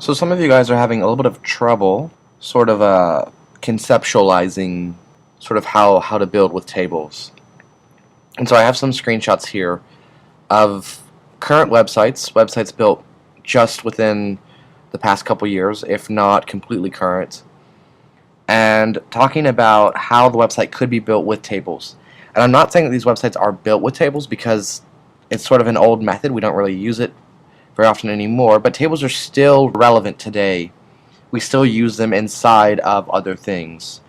So some of you guys are having a little bit of trouble sort of conceptualizing sort of how to build with tables. And so I have some screenshots here of current websites built just within the past couple years, if not completely current, and talking about how the website could be built with tables. And I'm not saying that these websites are built with tables because it's sort of an old method. We don't really use it very often anymore, but tables are still relevant today. We still use them inside of other things.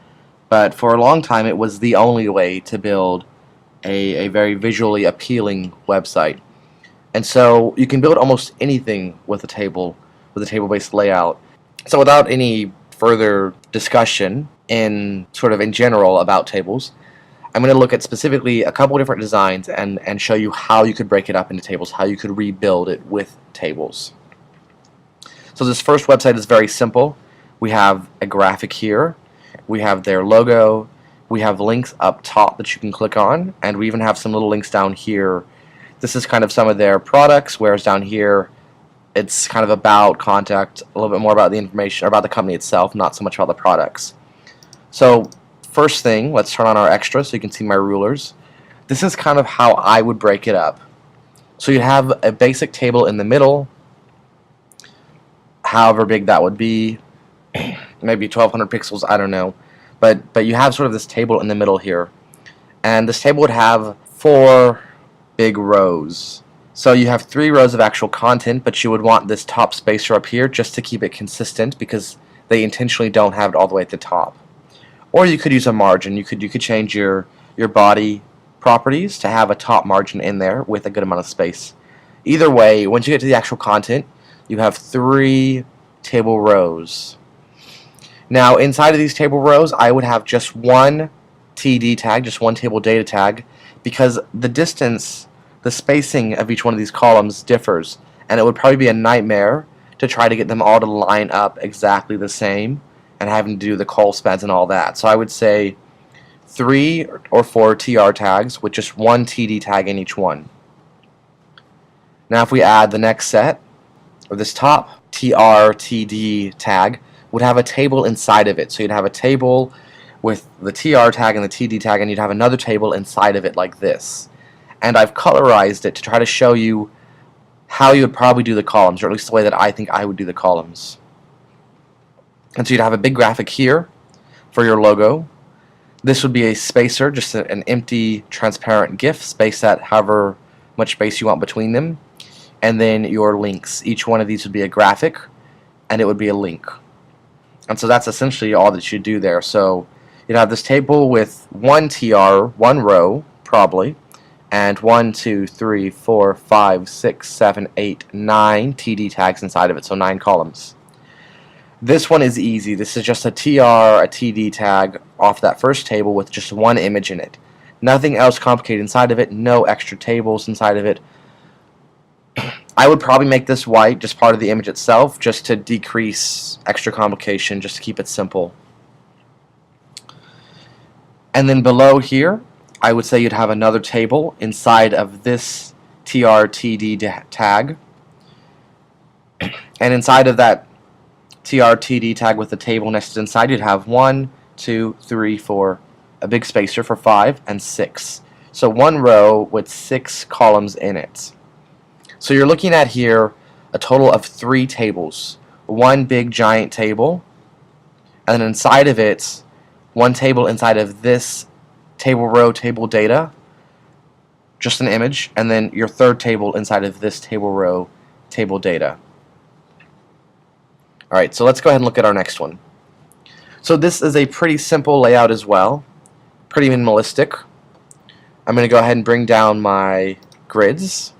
But for a long time, it was the only way to build a very visually appealing website. And so you can build almost anything with a table, with a table-based layout. So without any further discussion in general about tables, I'm going to look at specifically a couple different designs and show you how you could break it up into tables, how you could rebuild it with tables. So this first website is very simple. We have a graphic here, we have their logo, we have links up top that you can click on, and we even have some little links down here. This is kind of some of their products, whereas down here it's kind of about contact, a little bit more about the information, or about the company itself, not so much about the products. So first thing, let's turn on our extra so you can see my rulers. This is kind of how I would break it up. So you'd have a basic table in the middle, however big that would be, maybe 1200 pixels, I don't know. But you have sort of this table in the middle here. And this table would have 4 big rows. So you have 3 rows of actual content, but you would want this top spacer up here just to keep it consistent because they intentionally don't have it all the way at the top. Or you could use a margin. You could change your body properties to have a top margin in there with a good amount of space. Either way, once you get to the actual content, you have 3 table rows. Now inside of these table rows, I would have just one TD tag, just one table data tag, because the distance, the spacing of each one of these columns differs, and it would probably be a nightmare to try to get them all to line up exactly the same and having to do the call spans and all that. So I would say 3 or 4 TR tags with just one TD tag in each one. Now if we add the next set, or this top TR TD tag would have a table inside of it. So you'd have a table with the TR tag and the TD tag, and you'd have another table inside of it like this. And I've colorized it to try to show you how you would probably do the columns, or at least the way that I think I would do the columns. And so you'd have a big graphic here for your logo. This would be a spacer, just an empty transparent GIF, space at however much space you want between them. And then your links. Each one of these would be a graphic, and it would be a link. And so that's essentially all that you do there. So you'd have this table with 1 TR, 1 row, probably, and 1, 2, 3, 4, 5, 6, 7, 8, 9 TD tags inside of it, so 9 columns. This one is easy. This is just a TR, a TD tag off that first table with just one image in it. Nothing else complicated inside of it, no extra tables inside of it. I would probably make this white, just part of the image itself, just to decrease extra complication, just to keep it simple. And then below here, I would say you'd have another table inside of this TR-TD tag. And inside of that TR-TD tag with the table nested inside, you'd have 1, 2, 3, 4, a big spacer for 5, and 6. So 1 row with 6 columns in it. So you're looking at here a total of 3 tables. 1 big giant table, and then inside of it, 1 table inside of this table row, table data, just an image, and then your 3rd table inside of this table row, table data. Alright, so let's go ahead and look at our next one. So this is a pretty simple layout as well, pretty minimalistic. I'm going to go ahead and bring down my grids.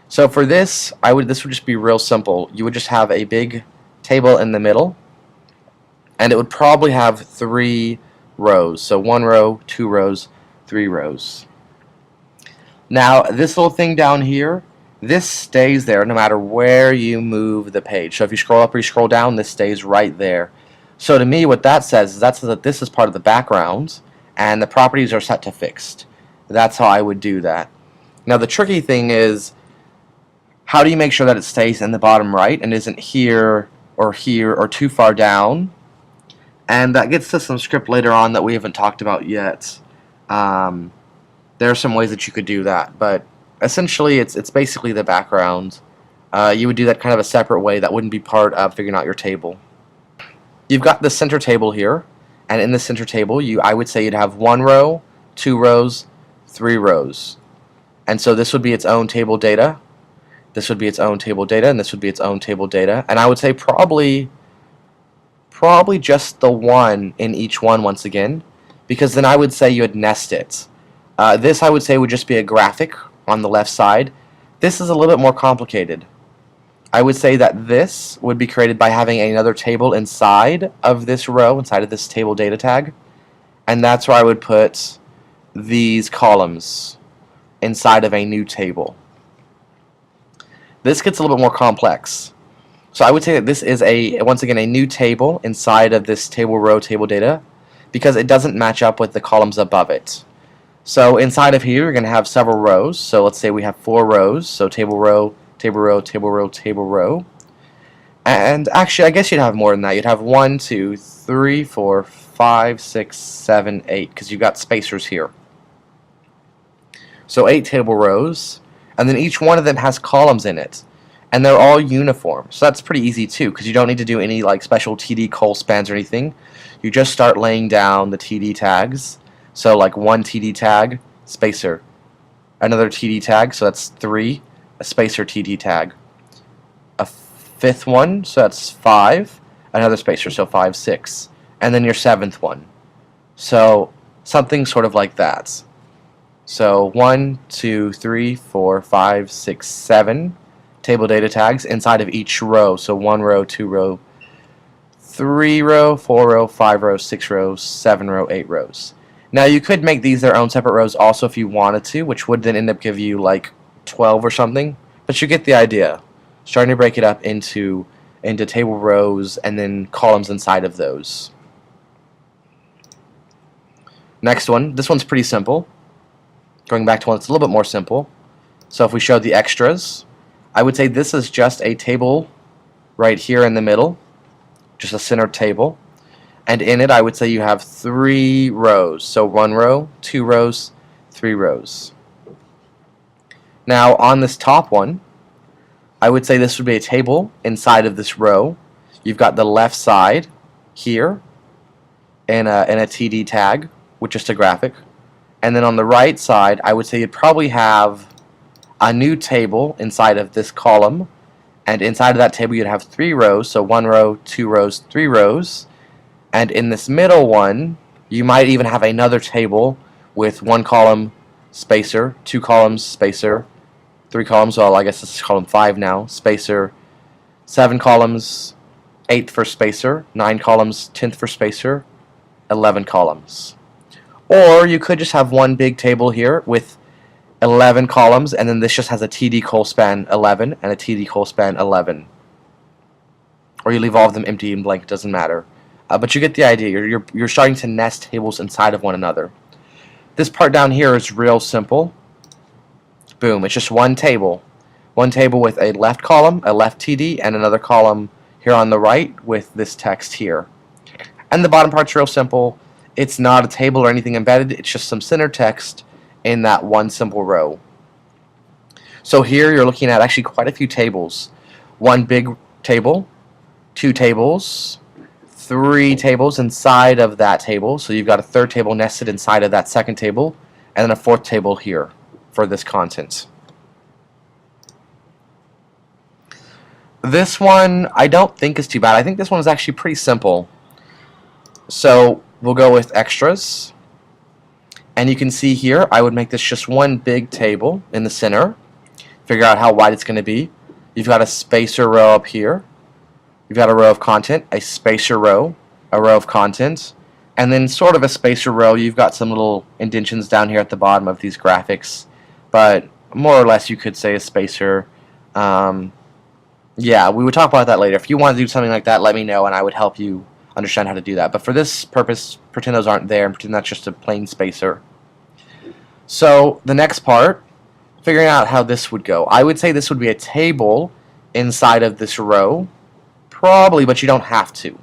So for this, this would just be real simple. You would just have a big table in the middle, and it would probably have 3 rows. So 1 row, 2 rows, 3 rows. Now this little thing down here, this stays there no matter where you move the page. So if you scroll up or you scroll down, this stays right there. So to me, what that says is that this is part of the background, and the properties are set to fixed. That's how I would do that. Now the tricky thing is, how do you make sure that it stays in the bottom right and isn't here or too far down? And that gets to some script later on that we haven't talked about yet. There are some ways that you could do that, but essentially it's basically the background. You would do that kind of a separate way that wouldn't be part of figuring out your table. You've got the center table here, and in the center table I would say you'd have 1 row, 2 rows, 3 rows. And so this would be its own table data, this would be its own table data, and this would be its own table data. And I would say probably just the 1 in each one once again, because then I would say you'd nest it. This I would say would just be a graphic on the left side. This is a little bit more complicated. I would say that this would be created by having another table inside of this row, inside of this table data tag, and that's where I would put these columns inside of a new table. This gets a little bit more complex. So I would say that this is once again a new table inside of this table row table data, because it doesn't match up with the columns above it. So inside of here you're going to have several rows. So let's say we have 4 rows. So table row, table row, table row, table row. And actually I guess you'd have more than that. You'd have 1, 2, 3, 4, 5, 6, 7, 8, because you've got spacers here. So 8 table rows, and then each one of them has columns in it, and they're all uniform. So that's pretty easy too, because you don't need to do any like special TD col spans or anything. You just start laying down the TD tags. So like 1 TD tag, spacer, another TD tag, so that's 3, a spacer TD tag, a 5th one, so that's 5, another spacer, so 5, 6, and then your 7th one. So something sort of like that. So 1, 2, 3, 4, 5, 6, 7 table data tags inside of each row. So 1 row, 2 row, 3 row, 4 row, 5 row, 6 rows, 7 row, 8 rows. Now you could make these their own separate rows also if you wanted to, which would then end up give you like 12 or something. But you get the idea. Starting to break it up into table rows and then columns inside of those. Next one. This one's pretty simple. Going back to one that's a little bit more simple. So if we show the extras, I would say this is just a table right here in the middle, just a center table, and in it I would say you have 3 rows. So 1 row, 2 rows, 3 rows. Now on this top one, I would say this would be a table inside of this row. You've got the left side here in a TD tag with just a graphic. And then on the right side, I would say you'd probably have a new table inside of this column, and inside of that table you'd have 3 rows, so 1 row, 2 rows, 3 rows, and in this middle one you might even have another table with 1 column spacer, 2 columns spacer, 3 columns, well I guess this is column 5 now, spacer, 7 columns, 8th for spacer, 9 columns, 10th for spacer, 11 columns. Or you could just have one big table here with 11 columns, and then this just has a TD col span 11 and a TD col span 11. Or you leave all of them empty and blank, it doesn't matter. But you get the idea. You're starting to nest tables inside of one another. This part down here is real simple. Boom, it's just one table. One table with a left column, a left TD, and another column here on the right with this text here. And the bottom part's real simple. It's not a table or anything embedded, it's just some center text in that one simple row. So here you're looking at actually quite a few tables. One big table, 2 tables, 3 tables inside of that table. So you've got a 3rd table nested inside of that 2nd table, and then a 4th table here for this content. This one I don't think is too bad. I think this one is actually pretty simple. So we'll go with extras, and you can see here I would make this just one big table in the center. Figure out how wide it's going to be. You've got a spacer row up here, you've got a row of content, a spacer row, a row of content, and then sort of a spacer row. You've got some little indentions down here at the bottom of these graphics, but more or less you could say a spacer. Yeah, we would talk about that later. If you want to do something like that, let me know and I would help you understand how to do that. But for this purpose, pretend those aren't there and pretend that's just a plain spacer. So the next part, figuring out how this would go. I would say this would be a table inside of this row, probably, but you don't have to.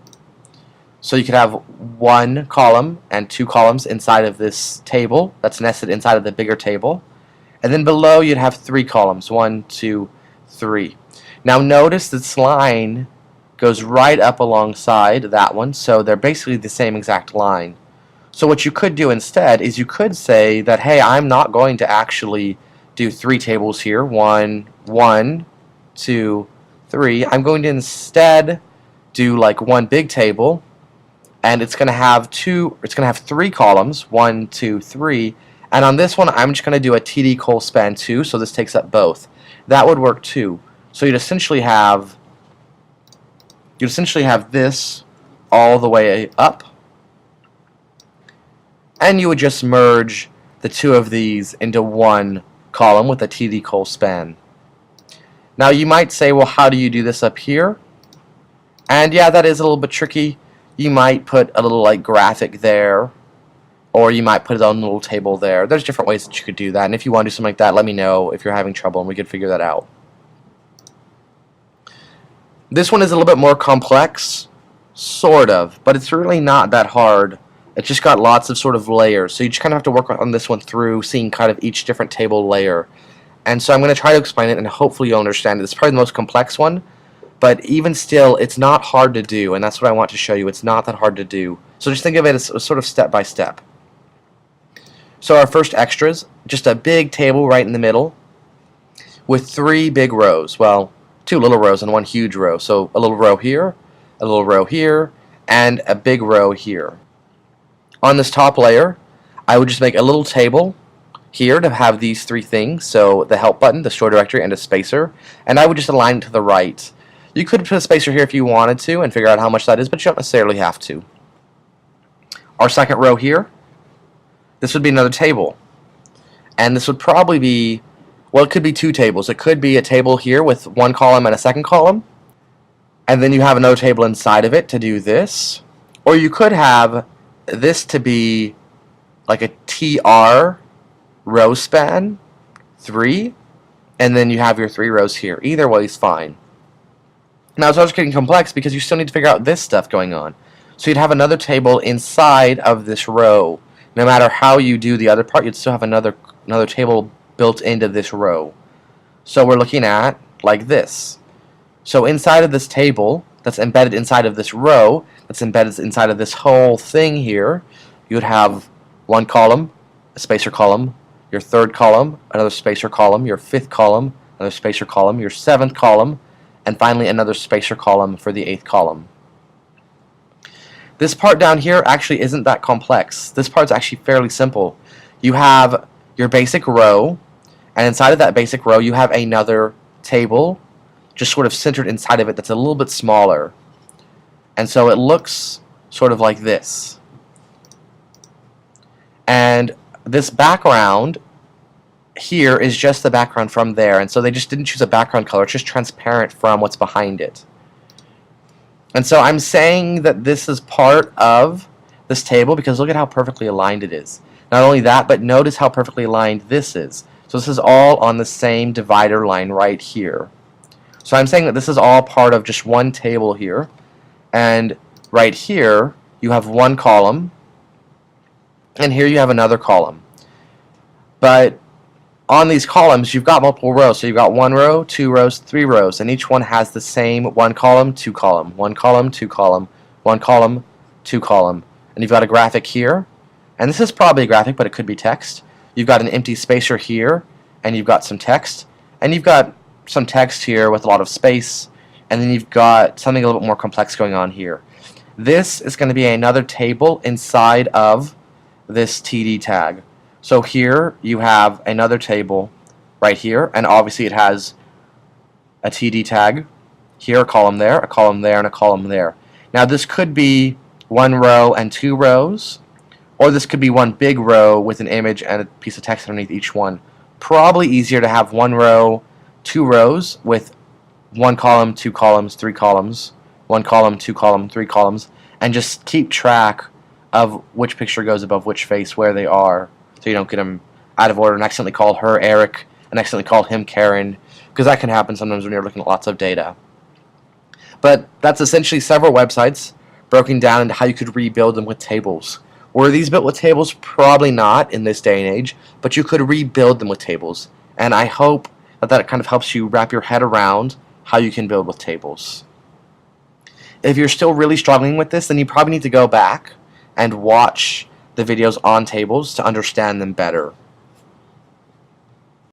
So you could have one column and two columns inside of this table that's nested inside of the bigger table. And then below you'd have three columns, 1, 2, 3. Now notice this line goes right up alongside that one, so they're basically the same exact line. So what you could do instead is you could say that, hey, I'm not going to actually do three tables here, 1, 1, 2, 3. I'm going to instead do like one big table, and it's going to have three columns, 1, 2, 3. And on this one, I'm just going to do a TD col span 2, so this takes up both. That would work too. So you'd essentially have this all the way up, and you would just merge the two of these into one column with a TD col span. Now you might say, well, how do you do this up here? And yeah, that is a little bit tricky. You might put a little like graphic there, or you might put it on a little table there. There's different ways that you could do that, and if you want to do something like that, let me know if you're having trouble and we could figure that out. This one is a little bit more complex, sort of, but it's really not that hard. It's just got lots of sort of layers, so you just kind of have to work on this one through seeing kind of each different table layer. And so I'm going to try to explain it, and hopefully you'll understand it. It's probably the most complex one, but even still, it's not hard to do, and that's what I want to show you. It's not that hard to do. So just think of it as sort of step by step. So our first extras, just a big table right in the middle with three big rows. Well, two little rows and one huge row. So a little row here, a little row here, and a big row here. On this top layer, I would just make a little table here to have these three things. So the help button, the store directory, and a spacer. And I would just align it to the right. You could put a spacer here if you wanted to and figure out how much that is, but you don't necessarily have to. Our second row here, this would be another table. And this would probably be, well, it could be two tables. It could be a table here with one column and a second column. And then you have another table inside of it to do this. Or you could have this to be like a TR row span 3. And then you have your 3 rows here. Either way is fine. Now it's also getting complex because you still need to figure out this stuff going on. So you'd have another table inside of this row. No matter how you do the other part, you'd still have another table built into this row. So we're looking at like this. So inside of this table, that's embedded inside of this row, that's embedded inside of this whole thing here, you would have one column, a spacer column, your third column, another spacer column, your fifth column, another spacer column, your seventh column, and finally another spacer column for the 8th column. This part down here actually isn't that complex. This part's actually fairly simple. You have your basic row, and inside of that basic row you have another table just sort of centered inside of it that's a little bit smaller. And so it looks sort of like this. And this background here is just the background from there, and so they just didn't choose a background color. It's just transparent from what's behind it. And so I'm saying that this is part of this table because look at how perfectly aligned it is. Not only that, but notice how perfectly aligned this is. So this is all on the same divider line right here. So I'm saying that this is all part of just one table here. And right here, you have one column. And here you have another column. But on these columns, you've got multiple rows. So you've got 1 row, 2 rows, 3 rows, and each one has the same 1 column, 2 column, 1 column, 2 column, 1 column, 2 column. And you've got a graphic here. And this is probably a graphic, but it could be text. You've got an empty spacer here, and you've got some text. And you've got some text here with a lot of space. And then you've got something a little bit more complex going on here. This is going to be another table inside of this TD tag. So here you have another table right here, and obviously it has a TD tag here, a column there, and a column there. Now this could be 1 row and 2 rows, or this could be one big row with an image and a piece of text underneath each one. Probably easier to have 1 row, 2 rows with 1 column, 2 columns, 3 columns, 1 column, 2 column, 3 columns, and just keep track of which picture goes above which face, where they are, so you don't get them out of order and accidentally call her Eric and accidentally call him Karen, because that can happen sometimes when you're looking at lots of data. But that's essentially several websites broken down into how you could rebuild them with tables. Were these built with tables? Probably not in this day and age, but you could rebuild them with tables. And I hope that kind of helps you wrap your head around how you can build with tables. If you're still really struggling with this, then you probably need to go back and watch the videos on tables to understand them better.